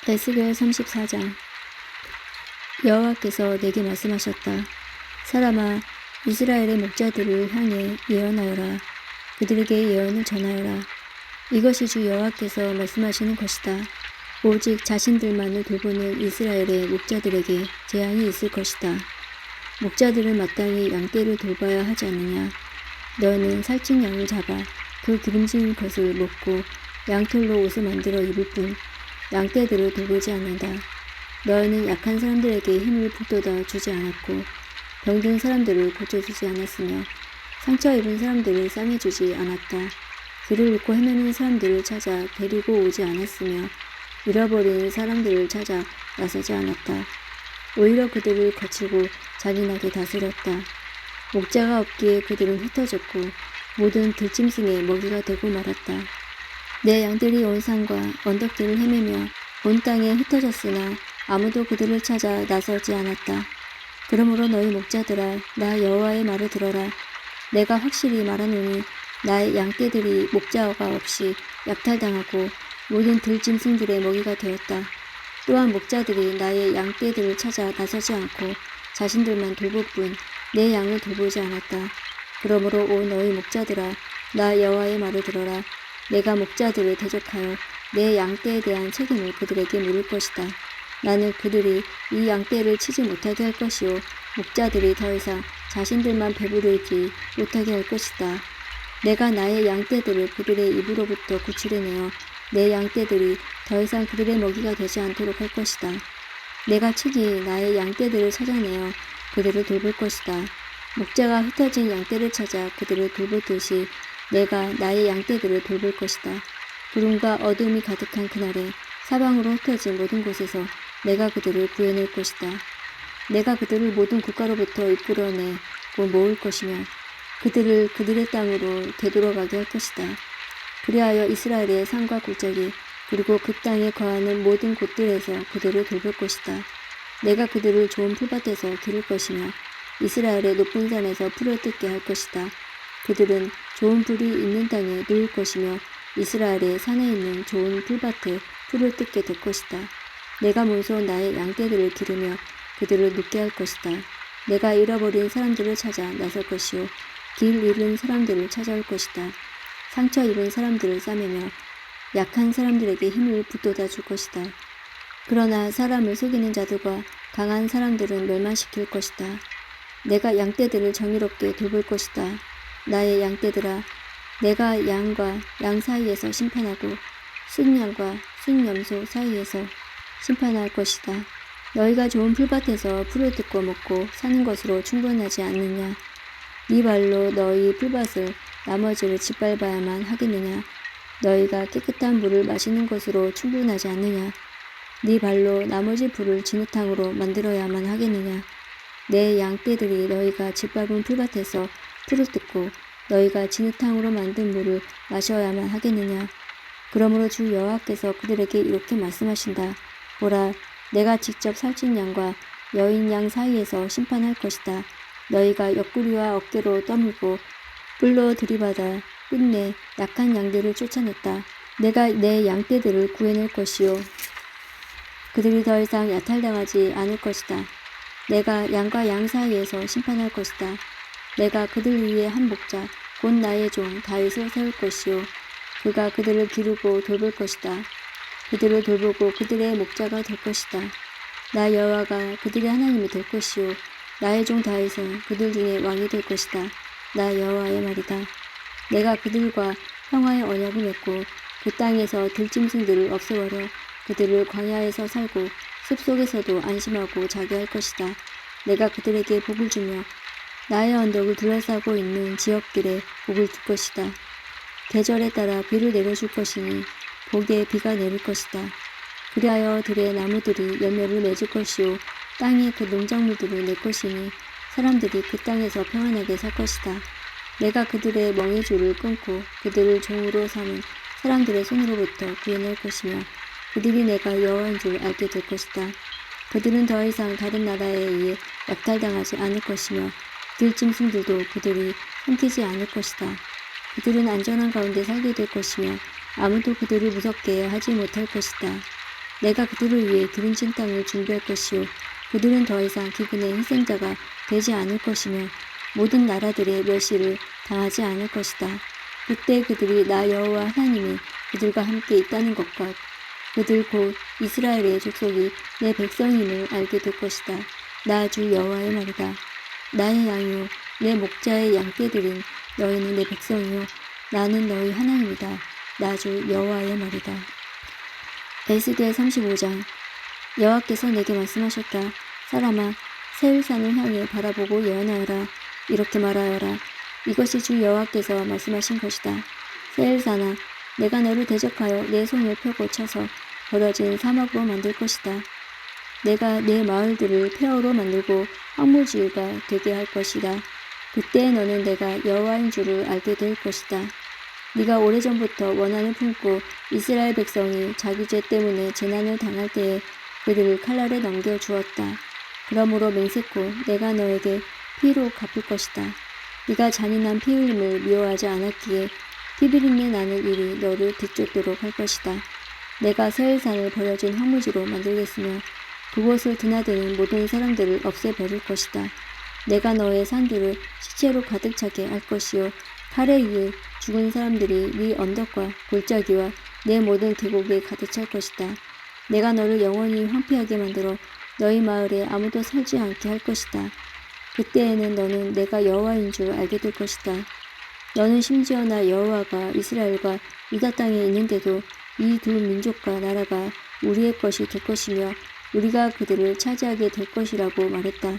에스겔 34장. 여호와께서 내게 말씀하셨다. 사람아, 이스라엘의 목자들을 향해 예언하여라. 그들에게 예언을 전하여라. 이것이 주 여호와께서 말씀하시는 것이다. 오직 자신들만을 돌보는 이스라엘의 목자들에게 재앙이 있을 것이다. 목자들은 마땅히 양떼를 돌봐야 하지 않느냐. 너는 살찐 양을 잡아 그 기름진 것을 먹고 양털로 옷을 만들어 입을 뿐 양떼들을 돌보지 않는다. 너희는 약한 사람들에게 힘을 북돋아 주지 않았고 병든 사람들을 고쳐주지 않았으며 상처 입은 사람들을 싸매주지 않았다. 길을 잃고 헤매는 사람들을 찾아 데리고 오지 않았으며 잃어버린 사람들을 찾아 나서지 않았다. 오히려 그들을 거치고 잔인하게 다스렸다. 목자가 없기에 그들은 흩어졌고 모든 들짐승의 먹이가 되고 말았다. 내 양들이 온 산과 언덕들을 헤매며 온 땅에 흩어졌으나 아무도 그들을 찾아 나서지 않았다. 그러므로 너희 목자들아, 나 여호와의 말을 들어라. 내가 확실히 말하노니 나의 양떼들이 목자가 없이 약탈당하고 모든 들짐승들의 먹이가 되었다. 또한 목자들이 나의 양떼들을 찾아 나서지 않고 자신들만 돌볼 뿐 내 양을 돌보지 않았다. 그러므로 오 너희 목자들아, 나 여호와의 말을 들어라. 내가 목자들을 대적하여 내 양떼에 대한 책임을 그들에게 물을 것이다. 나는 그들이 이 양떼를 치지 못하게 할 것이요 목자들이 더 이상 자신들만 배부르지 못하게 할 것이다. 내가 나의 양떼들을 그들의 입으로부터 구출해내어 내 양떼들이 더 이상 그들의 먹이가 되지 않도록 할 것이다. 내가 친히 나의 양떼들을 찾아내어 그들을 돌볼 것이다. 목자가 흩어진 양떼를 찾아 그들을 돌보듯이 내가 나의 양떼들을 돌볼 것이다. 구름과 어둠이 가득한 그날에 사방으로 흩어진 모든 곳에서 내가 그들을 구해낼 것이다. 내가 그들을 모든 국가로부터 이끌어내고 모을 것이며 그들을 그들의 땅으로 되돌아가게 할 것이다. 그리하여 이스라엘의 산과 골짜기 그리고 그 땅에 거하는 모든 곳들에서 그들을 돌볼 것이다. 내가 그들을 좋은 풀밭에서 기를 것이며 이스라엘의 높은 산에서 풀을 뜯게 할 것이다. 그들은 좋은 풀이 있는 땅에 누울 것이며 이스라엘의 산에 있는 좋은 풀밭에 풀을 뜯게 될 것이다. 내가 몸소 나의 양떼들을 기르며 그들을 눕게 할 것이다. 내가 잃어버린 사람들을 찾아 나설 것이요 길 잃은 사람들을 찾아올 것이다. 상처 입은 사람들을 싸매며 약한 사람들에게 힘을 북돋아 줄 것이다. 그러나 사람을 속이는 자들과 강한 사람들은 멸망시킬 것이다. 내가 양떼들을 정의롭게 돌볼 것이다. 나의 양떼들아, 내가 양과 양 사이에서 심판하고 순양과 순염소 사이에서 심판할 것이다. 너희가 좋은 풀밭에서 풀을 뜯고 먹고 사는 것으로 충분하지 않느냐? 네 발로 너희 풀밭을 나머지를 짓밟아야만 하겠느냐? 너희가 깨끗한 물을 마시는 것으로 충분하지 않느냐? 네 발로 나머지 풀을 진흙탕으로 만들어야만 하겠느냐? 내 양떼들이 너희가 짓밟은 풀밭에서 풀을 뜯고 너희가 진흙탕으로 만든 물을 마셔야만 하겠느냐? 그러므로 주 여호와께서 그들에게 이렇게 말씀하신다. 보라, 내가 직접 살찐 양과 여인 양 사이에서 심판할 것이다. 너희가 옆구리와 어깨로 떠밀고 뿔로 들이받아 끝내 약한 양들을 쫓아냈다. 내가 내 양떼들을 구해낼 것이요 그들이 더 이상 야탈당하지 않을 것이다. 내가 양과 양 사이에서 심판할 것이다. 내가 그들 위에 한 목자 곧 나의 종 다윗을 세울 것이요 그가 그들을 기르고 돌볼 것이다. 그들을 돌보고 그들의 목자가 될 것이다. 나 여호와가 그들의 하나님이 될 것이요 나의 종 다윗은 그들 중에 왕이 될 것이다. 나 여호와의 말이다. 내가 그들과 평화의 언약을 맺고 그 땅에서 들짐승들을 없애버려 그들을 광야에서 살고 숲속에서도 안심하고 자게 할 것이다. 내가 그들에게 복을 주며 나의 언덕을 둘러싸고 있는 지역들에 복을 줄 것이다. 계절에 따라 비를 내려줄 것이니 복에 비가 내릴 것이다. 그리하여 들의 나무들이 열매를 맺을 것이요 땅의 그 농작물들을 낼 것이니 사람들이 그 땅에서 평안하게 살 것이다. 내가 그들의 멍에줄을 끊고 그들을 종으로 삼은 사람들의 손으로부터 구해낼 것이며 그들이 내가 여호와인 줄 알게 될 것이다. 그들은 더 이상 다른 나라에 의해 약탈당하지 않을 것이며 들짐승들도 그들이 삼키지 않을 것이다. 그들은 안전한 가운데 살게 될 것이며 아무도 그들을 무섭게 하지 못할 것이다. 내가 그들을 위해 기름진 땅을 준비할 것이요 그들은 더 이상 기근의 희생자가 되지 않을 것이며 모든 나라들의 멸시를 당하지 않을 것이다. 그때 그들이 나 여호와 하나님이 그들과 함께 있다는 것과 그들 곧 이스라엘의 족속이 내 백성임을 알게 될 것이다. 나 주 여호와의 말이다. 나의 양이요 내 목자의 양떼들인 너희는 내 백성이요 나는 너희 하나님이다. 나 주 여호와의 말이다. 에스겔 35장. 여호와께서 내게 말씀하셨다. 사람아, 세일산을 향해 바라보고 예언하여라. 이렇게 말하여라. 이것이 주 여호와께서 말씀하신 것이다. 세일산아, 내가 너를 대적하여 내 손을 펴고 쳐서 버려진 사막으로 만들 것이다. 내가 내 마을들을 폐허로 만들고 황무지가 되게 할 것이다. 그때 너는 내가 여호와인 줄을 알게 될 것이다. 네가 오래전부터 원한을 품고 이스라엘 백성이 자기 죄 때문에 재난을 당할 때에 그들을 칼날에 넘겨주었다. 그러므로 맹세코 내가 너에게 피로 갚을 것이다. 네가 잔인한 피 흘림을 미워하지 않았기에 피비린내 나는 일이 너를 뒤쫓도록 할 것이다. 내가 세일산을 버려진 황무지로 만들겠으며 그곳을 드나드는 모든 사람들을 없애버릴 것이다. 내가 너의 산들을 시체로 가득 차게 할 것이요 칼에 의해 죽은 사람들이 네 언덕과 골짜기와 내 모든 계곡에 가득 찰 것이다. 내가 너를 영원히 황폐하게 만들어 너희 마을에 아무도 살지 않게 할 것이다. 그때에는 너는 내가 여호와인 줄 알게 될 것이다. 너는 심지어 나 여호와가 이스라엘과 유다 땅에 있는데도 이 두 민족과 나라가 우리의 것이 될 것이며 우리가 그들을 차지하게 될 것이라고 말했다.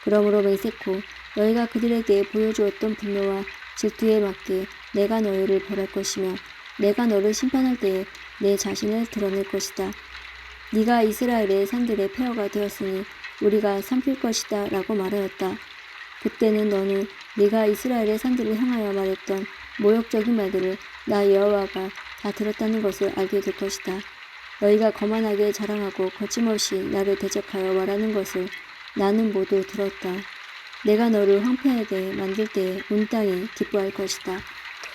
그러므로 맹세코 너희가 그들에게 보여주었던 분노와 질투에 맞게 내가 너희를 벌할 것이며 내가 너를 심판할 때에 내 자신을 드러낼 것이다. 네가 이스라엘의 산들의 폐허가 되었으니 우리가 삼킬 것이다 라고 말하였다. 그때는 너는 네가 이스라엘의 산들을 향하여 말했던 모욕적인 말들을 나 여호와가 다 들었다는 것을 알게 될 것이다. 너희가 거만하게 자랑하고 거침없이 나를 대적하여 말하는 것을 나는 모두 들었다. 내가 너를 황폐하게 만들 때에 온 땅이 기뻐할 것이다.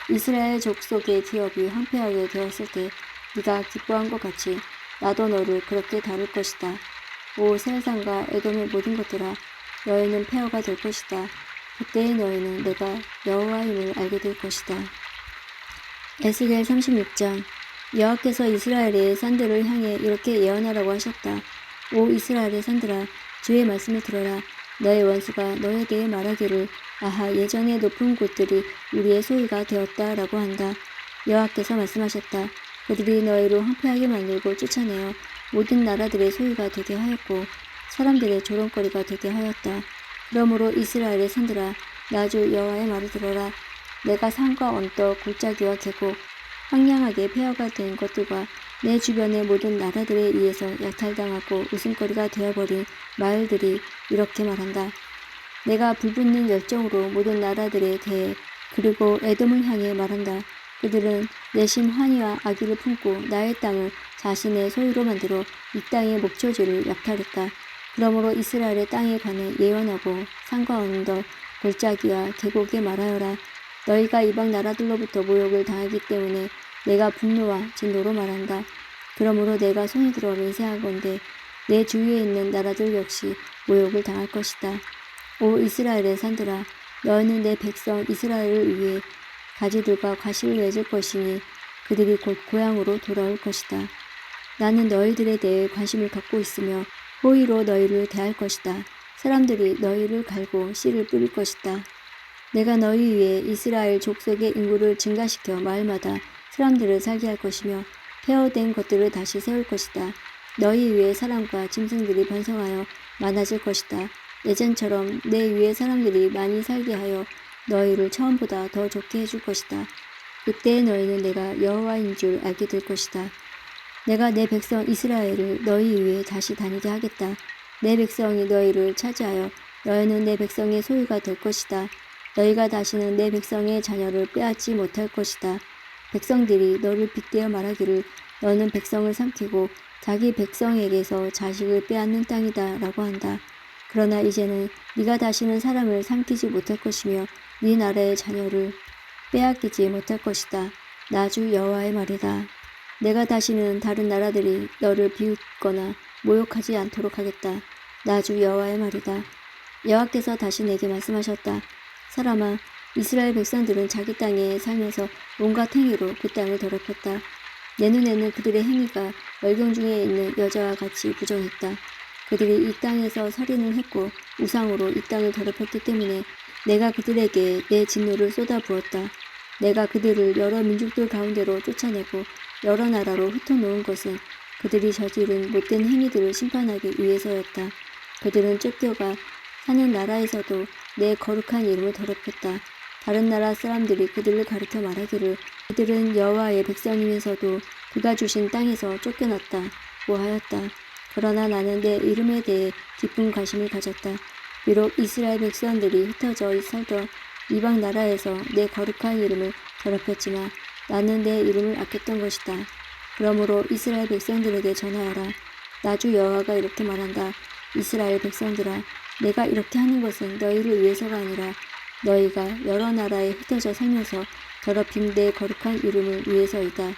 이스라엘 족속의 기업이 황폐하게 되었을 때 네가 기뻐한 것 같이 나도 너를 그렇게 다룰 것이다. 오 세상과 에돔의 모든 것들아, 너희는 폐허가 될 것이다. 그때의 너희는 내가 여호와임을 알게 될 것이다. 에스겔 36장. 여호와께서 이스라엘의 산들을 향해 이렇게 예언하라고 하셨다. 오 이스라엘의 산들아, 주의 말씀을 들어라. 너의 원수가 너에게 말하기를 아하 예전에 높은 곳들이 우리의 소유가 되었다 라고 한다. 여호와께서 말씀하셨다. 그들이 너희를 황폐하게 만들고 쫓아내어 모든 나라들의 소유가 되게 하였고 사람들의 조롱거리가 되게 하였다. 그러므로 이스라엘의 산들아, 나 주 여호와의 말을 들어라. 내가 산과 언덕, 골짜기와 계곡, 황량하게 폐허가 된 것들과 내 주변의 모든 나라들에 의해서 약탈당하고 웃음거리가 되어버린 마을들이 이렇게 말한다. 내가 불붙는 열정으로 모든 나라들에 대해 그리고 에돔을 향해 말한다. 그들은 내심 환희와 악의를 품고 나의 땅을 자신의 소유로 만들어 이 땅의 목초지를 약탈했다. 그러므로 이스라엘의 땅에 관해 예언하고 산과 언덕, 골짜기와 계곡에 말하여라. 너희가 이방 나라들로부터 모욕을 당하기 때문에 내가 분노와 진노로 말한다. 그러므로 내가 손이 들어 맹세하건대 내 주위에 있는 나라들 역시 모욕을 당할 것이다. 오 이스라엘의 산들아, 너희는 내 백성 이스라엘을 위해 가지들과 과실을 맺을 것이니 그들이 곧 고향으로 돌아올 것이다. 나는 너희들에 대해 관심을 갖고 있으며 호의로 너희를 대할 것이다. 사람들이 너희를 갈고 씨를 뿌릴 것이다. 내가 너희 위해 이스라엘 족속의 인구를 증가시켜 마을마다 사람들을 살게 할 것이며 폐허된 것들을 다시 세울 것이다. 너희 위에 사람과 짐승들이 번성하여 많아질 것이다. 예전처럼 내 위에 사람들이 많이 살게 하여 너희를 처음보다 더 좋게 해줄 것이다. 그때 너희는 내가 여호와인 줄 알게 될 것이다. 내가 내 백성 이스라엘을 너희 위에 다시 다니게 하겠다. 내 백성이 너희를 차지하여 너희는 내 백성의 소유가 될 것이다. 너희가 다시는 내 백성의 자녀를 빼앗지 못할 것이다. 백성들이 너를 빗대어 말하기를 너는 백성을 삼키고 자기 백성에게서 자식을 빼앗는 땅이다 라고 한다. 그러나 이제는 네가 다시는 사람을 삼키지 못할 것이며 네 나라의 자녀를 빼앗기지 못할 것이다. 나 주 여호와의 말이다. 내가 다시는 다른 나라들이 너를 비웃거나 모욕하지 않도록 하겠다. 나 주 여호와의 말이다. 여호와께서 다시 내게 말씀하셨다. 사람아, 이스라엘 백성들은 자기 땅에 살면서 온갖 행위로 그 땅을 더럽혔다. 내 눈에는 그들의 행위가 월경 중에 있는 여자와 같이 부정했다. 그들이 이 땅에서 살인을 했고 우상으로 이 땅을 더럽혔기 때문에 내가 그들에게 내 진노를 쏟아부었다. 내가 그들을 여러 민족들 가운데로 쫓아내고 여러 나라로 흩어놓은 것은 그들이 저지른 못된 행위들을 심판하기 위해서였다. 그들은 쫓겨가 사는 나라에서도 내 거룩한 이름을 더럽혔다. 다른 나라 사람들이 그들을 가리켜 말하기를 그들은 여호와의 백성이면서도 그가 주신 땅에서 쫓겨났다고 하였다. 그러나 나는 내 이름에 대해 깊은 관심을 가졌다. 비록 이스라엘 백성들이 흩어져 살던 이방 나라에서 내 거룩한 이름을 더럽혔지만 나는 내 이름을 아꼈던 것이다. 그러므로 이스라엘 백성들에게 전하여라. 나 주 여호와가 이렇게 말한다. 이스라엘 백성들아, 내가 이렇게 하는 것은 너희를 위해서가 아니라 너희가 여러 나라에 흩어져 살면서 더럽힌 내 거룩한 이름을 위해서이다.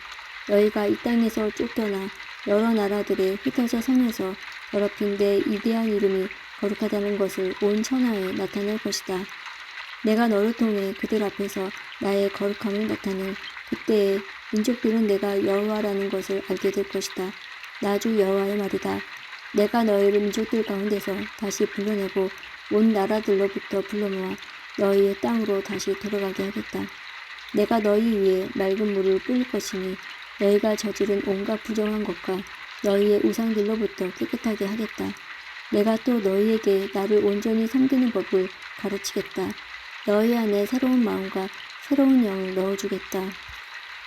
너희가 이 땅에서 쫓겨나 여러 나라들에 흩어져 살면서 더럽힌 내 위대한 이름이 거룩하다는 것을 온 천하에 나타낼 것이다. 내가 너를 통해 그들 앞에서 나의 거룩함을 나타내 그때에 민족들은 내가 여호와라는 것을 알게 될 것이다. 나 주 여호와의 말이다. 내가 너희를 민족들 가운데서 다시 불러내고 온 나라들로부터 불러모아 너희의 땅으로 다시 돌아가게 하겠다. 내가 너희 위에 맑은 물을 뿌릴 것이니 너희가 저지른 온갖 부정한 것과 너희의 우상들로부터 깨끗하게 하겠다. 내가 또 너희에게 나를 온전히 섬기는 법을 가르치겠다. 너희 안에 새로운 마음과 새로운 영을 넣어주겠다.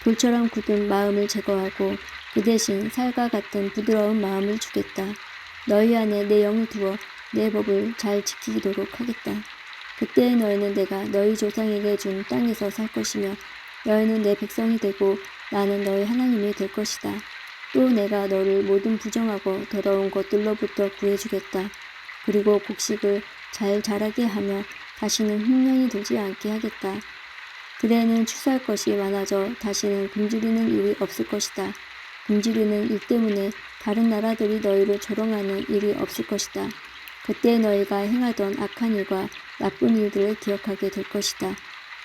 돌처럼 굳은 마음을 제거하고 그 대신 살과 같은 부드러운 마음을 주겠다. 너희 안에 내 영을 두어 내 법을 잘 지키도록 하겠다. 그때에 너희는 내가 너희 조상에게 준 땅에서 살 것이며 너희는 내 백성이 되고 나는 너희 하나님이 될 것이다. 또 내가 너를 모든 부정하고 더러운 것들로부터 구해주겠다. 그리고 곡식을 잘 자라게 하며 다시는 흉년이 들지 않게 하겠다. 그대는 추수할 것이 많아져 다시는 굶주리는 일이 없을 것이다. 굶주리는 일 때문에 다른 나라들이 너희를 조롱하는 일이 없을 것이다. 그때 너희가 행하던 악한 일과 나쁜 일들을 기억하게 될 것이다.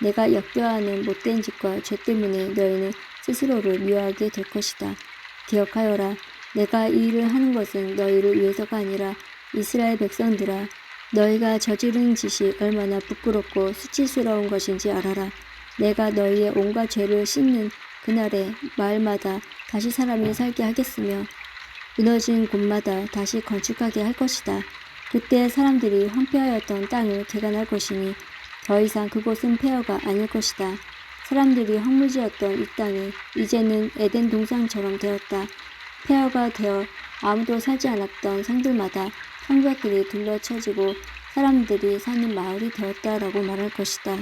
내가 역겨워하는 못된 짓과 죄 때문에 너희는 스스로를 미워하게 될 것이다. 기억하여라. 내가 이 일을 하는 것은 너희를 위해서가 아니라 이스라엘 백성들아, 너희가 저지른 짓이 얼마나 부끄럽고 수치스러운 것인지 알아라. 내가 너희의 온갖 죄를 씻는 그날에 마을마다 다시 사람이 살게 하겠으며 무너진 곳마다 다시 건축하게 할 것이다. 그때 사람들이 황폐하였던 땅을 개간할 것이니 더 이상 그곳은 폐허가 아닐 것이다. 사람들이 황무지였던 이 땅이 이제는 에덴 동산처럼 되었다. 폐허가 되어 아무도 살지 않았던 성들마다 성벽들이 둘러쳐지고 사람들이 사는 마을이 되었다라고 말할 것이다.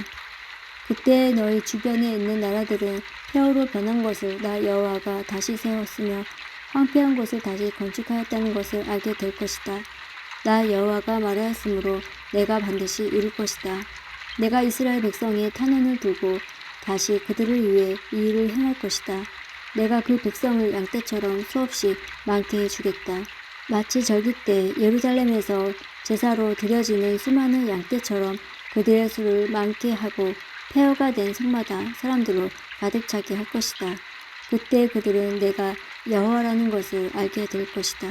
그때 너희 주변에 있는 나라들은 폐허로 변한 것을 나 여호와가 다시 세웠으며 황폐한 곳을 다시 건축하였다는 것을 알게 될 것이다. 나 여호와가 말하였으므로 내가 반드시 이룰 것이다. 내가 이스라엘 백성의 탄원을 두고 다시 그들을 위해 이 일을 행할 것이다. 내가 그 백성을 양떼처럼 수없이 많게 해주겠다. 마치 절기 때 예루살렘에서 제사로 드려지는 수많은 양떼처럼 그들의 수를 많게 하고 폐허가 된 성마다 사람들로 가득 차게 할 것이다. 그때 그들은 내가 여호와라는 것을 알게 될 것이다.